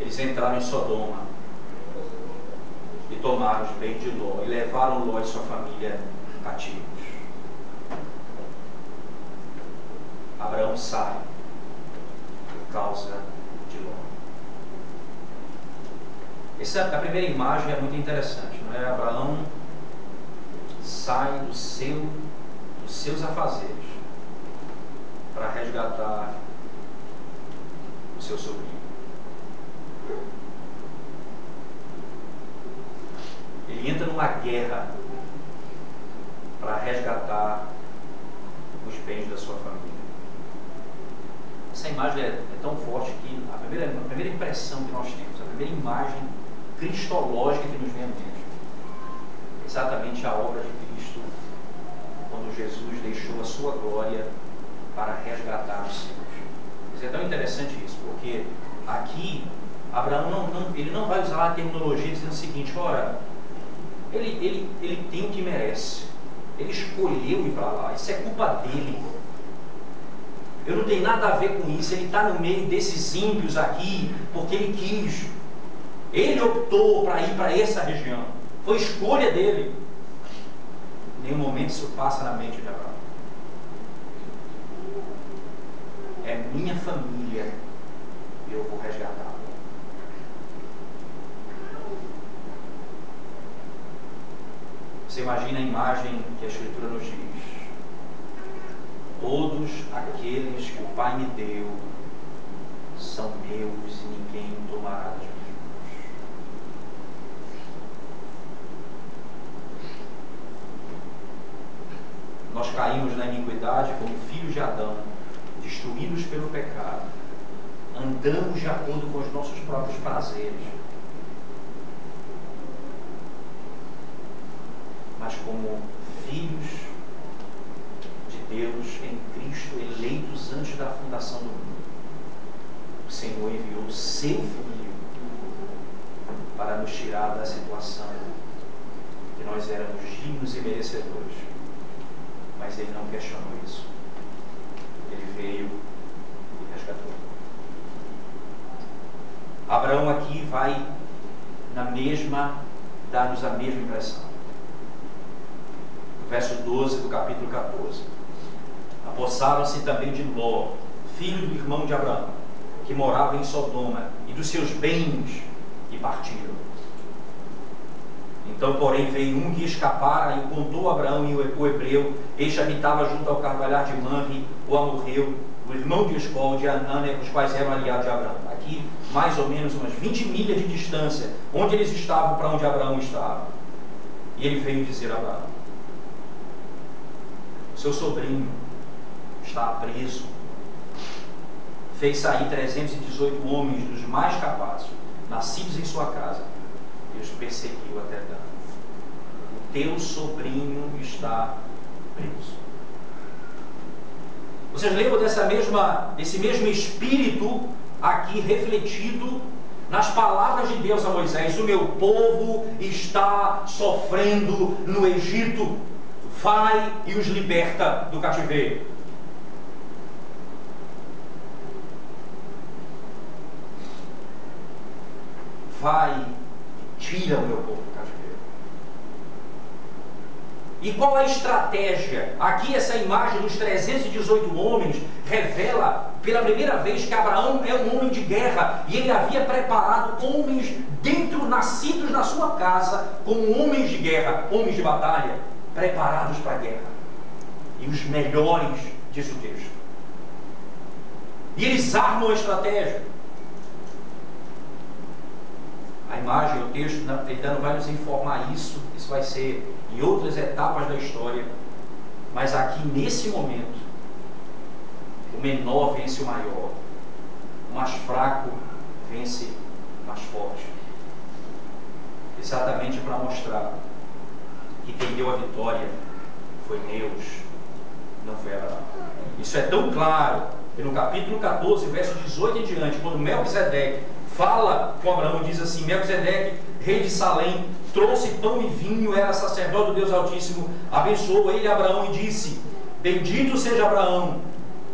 Eles entraram em Sodoma e tomaram os bens de Ló, e levaram Ló e sua família cativos. Abraão sai por causa de Ló. A primeira imagem é muito interessante, não é? Abraão sai dos seus afazeres para resgatar o seu sobrinho. Ele entra numa guerra para resgatar os bens da sua família. Essa imagem é tão forte que a primeira impressão que nós temos, a primeira imagem cristológica que nos vem à mente, é exatamente a obra de Cristo, quando Jesus deixou a sua glória para resgatar os seus. É tão interessante isso, porque aqui Abraão ele não vai usar a terminologia dizendo o seguinte: ora, ele tem o que merece, ele escolheu ir para lá, isso é culpa dele, eu não tenho nada a ver com isso, ele está no meio desses ímpios aqui porque ele quis, ele optou para ir para essa região, foi escolha dele. Em nenhum momento isso passa na mente de Abraão. É minha família e eu vou resgatar. Você imagina a imagem que a Escritura nos diz: todos aqueles que o Pai me deu são meus e ninguém tomará das minhas mãos. Nós caímos na iniquidade como filhos de Adão, destruídos pelo pecado, andamos de acordo com os nossos próprios prazeres, mas como filhos de Deus em Cristo, eleitos antes da fundação do mundo, o Senhor enviou o seu Filho para nos tirar da situação que nós éramos dignos e merecedores. Mas Ele não questionou isso. Ele veio e resgatou. Abraão aqui vai dar-nos a mesma impressão. Verso 12 do capítulo 14. Apossaram-se também de Ló, filho do irmão de Abraão, que morava em Sodoma, e dos seus bens, e partiram. Então, porém, veio um que escapara e o contou a Abraão e o hebreu. Este habitava junto ao carvalhar de Manre, o amorreu, o irmão de Escol, de Anânia, os quais eram aliados de Abraão. Aqui, mais ou menos umas 20 milhas de distância, onde eles estavam para onde Abraão estava. E ele veio dizer a Abraão: seu sobrinho está preso. Fez sair 318 homens dos mais capazes, nascidos em sua casa, e os perseguiu até Dan. O teu sobrinho está preso. Vocês lembram desse mesmo espírito aqui refletido nas palavras de Deus a Moisés: o meu povo está sofrendo no Egito, vai e os liberta do cativeiro. Vai e tira o meu povo do cativeiro. E qual é a estratégia? Aqui essa imagem dos 318 homens revela pela primeira vez que Abraão é um homem de guerra, e ele havia preparado homens nascidos na sua casa como homens de guerra, homens de batalha, preparados para a guerra. E os melhores, diz o texto. E eles armam a estratégia. A imagem, o texto, ele ainda não vai nos informar isso vai ser em outras etapas da história, mas aqui nesse momento, o menor vence o maior, o mais fraco vence o mais forte, exatamente para mostrar que quem deu a vitória foi Deus, não foi Abraão. Isso é tão claro que no capítulo 14, verso 18 em diante, quando Melquisedeque fala com Abraão, diz assim: Melquisedeque, rei de Salém, trouxe pão e vinho, era sacerdote do Deus Altíssimo, abençoou ele Abraão e disse: bendito seja Abraão,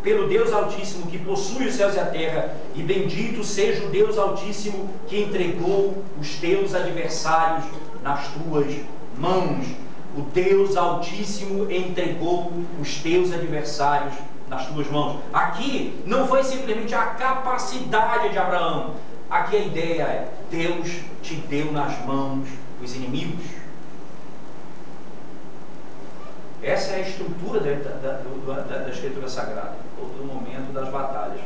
pelo Deus Altíssimo que possui os céus e a terra, e bendito seja o Deus Altíssimo que entregou os teus adversários nas tuas mãos. O Deus Altíssimo entregou os teus adversários nas tuas mãos. Aqui não foi simplesmente a capacidade de Abraão. Aqui a ideia é: Deus te deu nas mãos os inimigos. Essa é a estrutura da Escritura Sagrada, todo momento das batalhas,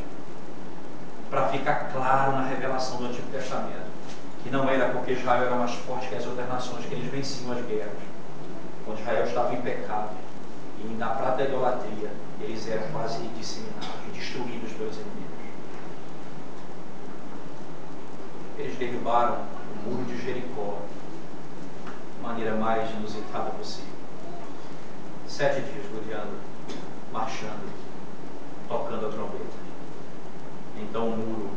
para ficar claro na revelação do Antigo Testamento, que não era porque Israel era mais forte que as outras nações que eles venciam as guerras. Quando Israel estava em pecado e na prática da idolatria, eles eram quase disseminados e destruídos pelos inimigos. Eles derrubaram o muro de Jericó de maneira mais inusitada possível. 7 dias rodeando, marchando, tocando a trombeta. Então o muro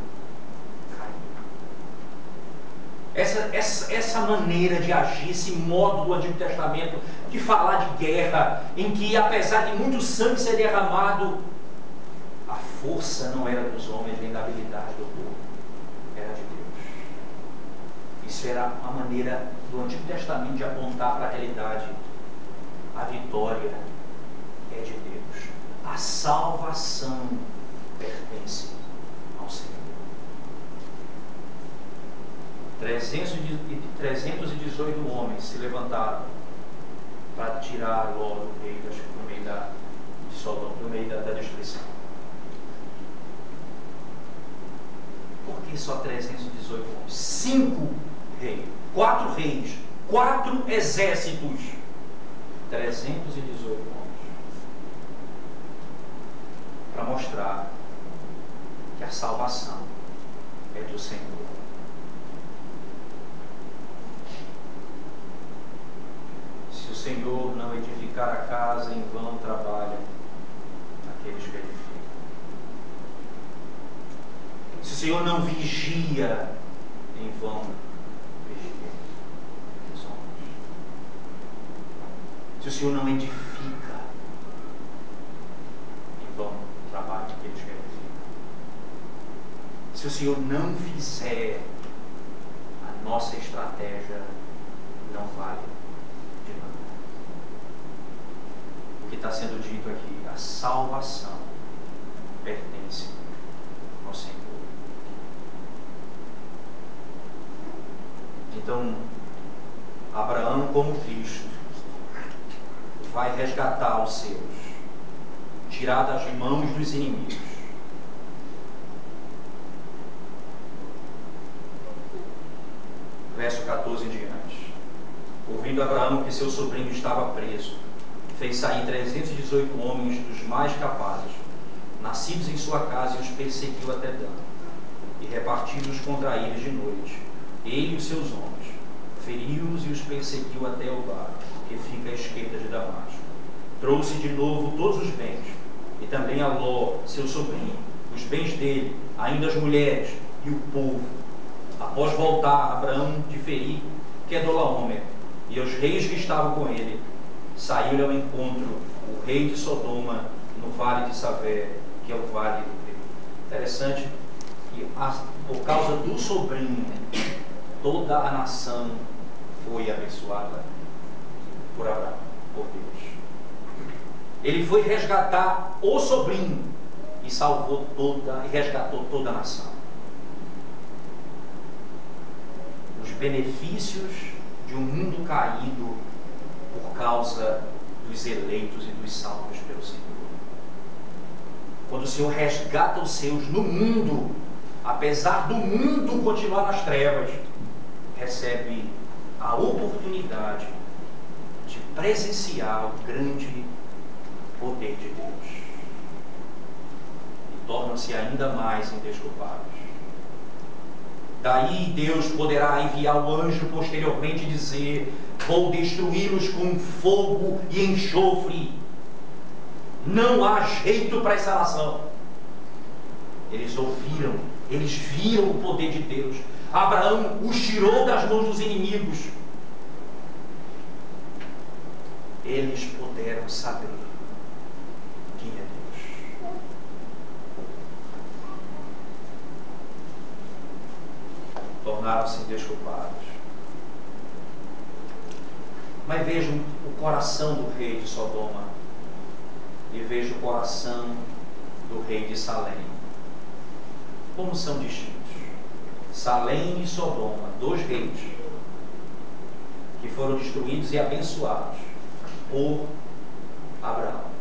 caiu. Essa maneira de agir, esse modo do Antigo Testamento de falar de guerra, em que apesar de muito sangue ser derramado, a força não era dos homens nem da habilidade do povo, era de Deus. Isso era a maneira do Antigo Testamento de apontar para a realidade. A vitória é de Deus. A salvação pertence ao Senhor. 318 homens se levantaram para tirar Ló do meio da Sodoma, do meio da destruição. Por que só 318 homens? 5 reis, 4 reis, 4 exércitos. 318 homens, para mostrar que a salvação é do Senhor. Se o Senhor não edificar a casa, em vão trabalha aqueles que edificam. Se o Senhor não vigia, em vão vigia. Se o Senhor não edifica, em vão trabalha aqueles que edificam. Se o Senhor não fizer, a nossa estratégia não vale de nada. O que está sendo dito aqui, a salvação pertence ao Senhor. Então, Abraão, como Cristo, vai resgatar os seus, tirar das mãos dos inimigos. Verso 14 em diante. Ouvindo Abraão que seu sobrinho estava preso, fez sair 318 homens dos mais capazes, nascidos em sua casa, e os perseguiu até Dan, e repartiu-os contra eles de noite, ele e os seus homens, feriu-os e os perseguiu até Elbar, que fica à esquerda de Damasco. Trouxe de novo todos os bens, e também a Ló, seu sobrinho, os bens dele, ainda as mulheres e o povo. Após voltar Abraão de ferir Quedorlaomer e os reis que estavam com ele, saiu ao encontro o rei de Sodoma no vale de Savé, que é o vale do rei. Interessante que por causa do sobrinho, toda a nação foi abençoada por Abraão, por Deus. Ele foi resgatar o sobrinho e resgatou toda a nação. Os benefícios de um mundo caído por causa dos eleitos e dos salvos pelo Senhor. Quando o Senhor resgata os seus no mundo, apesar do mundo continuar nas trevas, recebe a oportunidade de presenciar o grande poder de Deus. E tornam-se ainda mais indesculpáveis. Daí Deus poderá enviar o anjo posteriormente e dizer: vou destruí-los com fogo e enxofre. Não há jeito para essa nação. Eles ouviram, eles viram o poder de Deus. Abraão os tirou das mãos dos inimigos. Eles puderam saber quem é Deus. tornaram-se desculpados. Mas vejam o coração do rei de Sodoma e vejo o coração do rei de Salém. Como são distintos? Salém e Sodoma, dois reis que foram destruídos e abençoados por Abraão.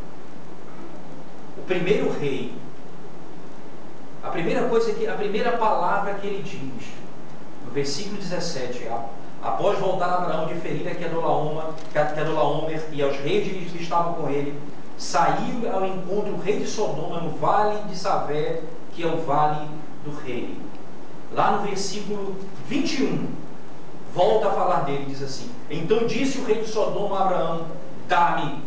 O primeiro rei, a primeira palavra que ele diz, no versículo 17, após voltar a Abraão de ferir a Kedorlaomer e aos reis que estavam com ele, saiu ao encontro o rei de Sodoma no vale de Savé, que é o vale do rei. Lá no versículo 21, volta a falar dele, diz assim: então disse o rei de Sodoma a Abraão: dá-me.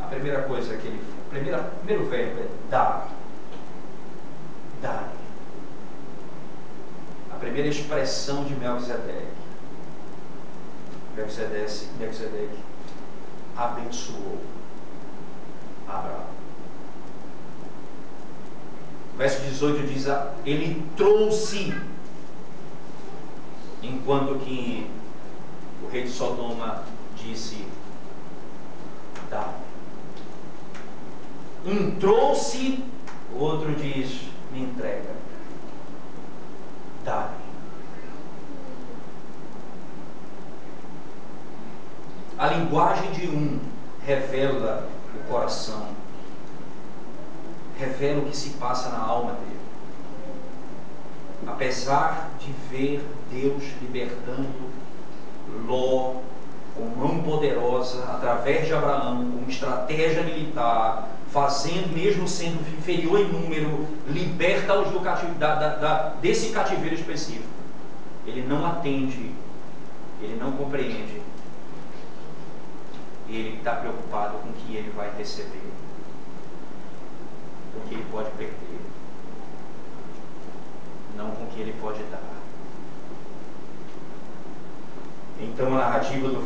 A primeira coisa que ele, primeiro verbo é dar. Dá-me. A primeira expressão de Melquisedeque. Melquisedeque abençoou Abraão. O verso 18 diz: ele trouxe, enquanto que o rei de Sodoma disse: dá. Um trouxe, o outro diz: me entrega. Dá. A linguagem de um revela o coração, revela o que se passa na alma dele. Apesar de ver Deus libertando Ló com mão poderosa, através de Abraão, com estratégia militar, fazendo, mesmo sendo inferior em número, liberta-os desse cativeiro específico. Ele não atende, ele não compreende. Ele está preocupado com o que ele vai receber, com o que ele pode perder, não com o que ele pode dar. Então a narrativa do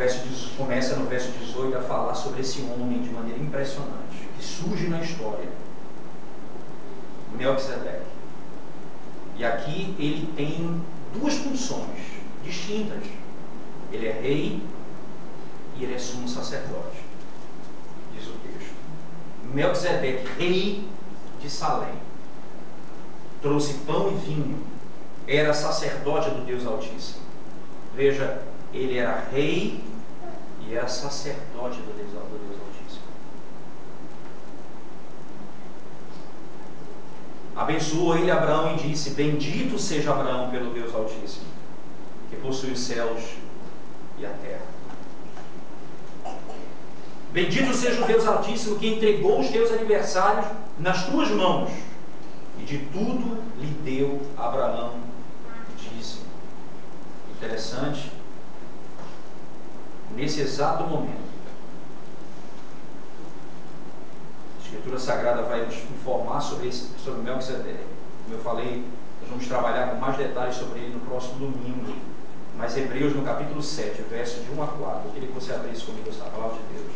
começa no verso 18 a falar sobre esse homem de maneira impressionante, que surge na história, Melquisedeque. E aqui ele tem duas funções distintas. Ele é rei e ele é sumo sacerdote, diz o texto. Melquisedeque, rei de Salém, trouxe pão e vinho, era sacerdote do Deus Altíssimo. Veja, ele era rei e era sacerdote do Deus Altíssimo. Abençoou ele Abraão e disse: bendito seja Abraão pelo Deus Altíssimo, que possui os céus e a terra. Bendito seja o Deus Altíssimo, que entregou os teus aniversários nas tuas mãos, e de tudo lhe deu Abraão dízimo. Interessante, nesse exato momento, a Escritura Sagrada vai nos informar sobre Melquisedeque. Como eu falei, nós vamos trabalhar com mais detalhes sobre ele no próximo domingo. Mas Hebreus, no capítulo 7, verso de 1 a 4, eu queria que você abrisse comigo essa palavra de Deus,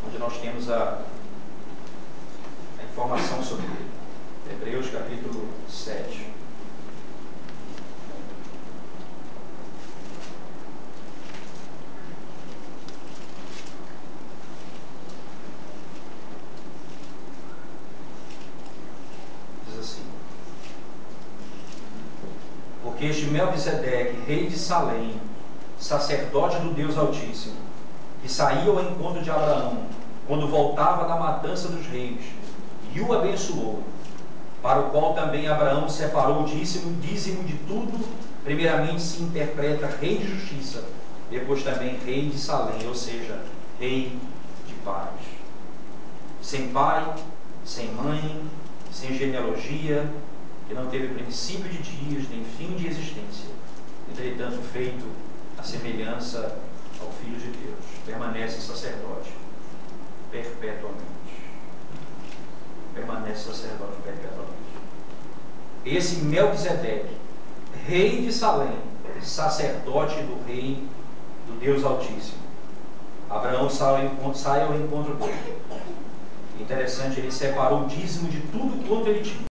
onde nós temos a informação sobre ele. Hebreus capítulo 7. Diz assim: porque este Melquisedeque, rei de Salém, sacerdote do Deus Altíssimo, que saiu ao encontro de Abraão, quando voltava da matança dos reis, e o abençoou, para o qual também Abraão separou o dízimo de tudo. Primeiramente se interpreta rei de justiça, depois também rei de Salém, ou seja, rei de paz. Sem pai, sem mãe, sem genealogia, que não teve princípio de dias, nem fim de existência, entretanto feito a semelhança ao Filho de Deus, permanece sacerdote perpetuamente. Permanece sacerdote perpetuamente. Esse Melquisedeque, rei de Salém, sacerdote do rei do Deus Altíssimo. Abraão sai ao encontro dele. Interessante, ele separou o dízimo de tudo quanto ele tinha.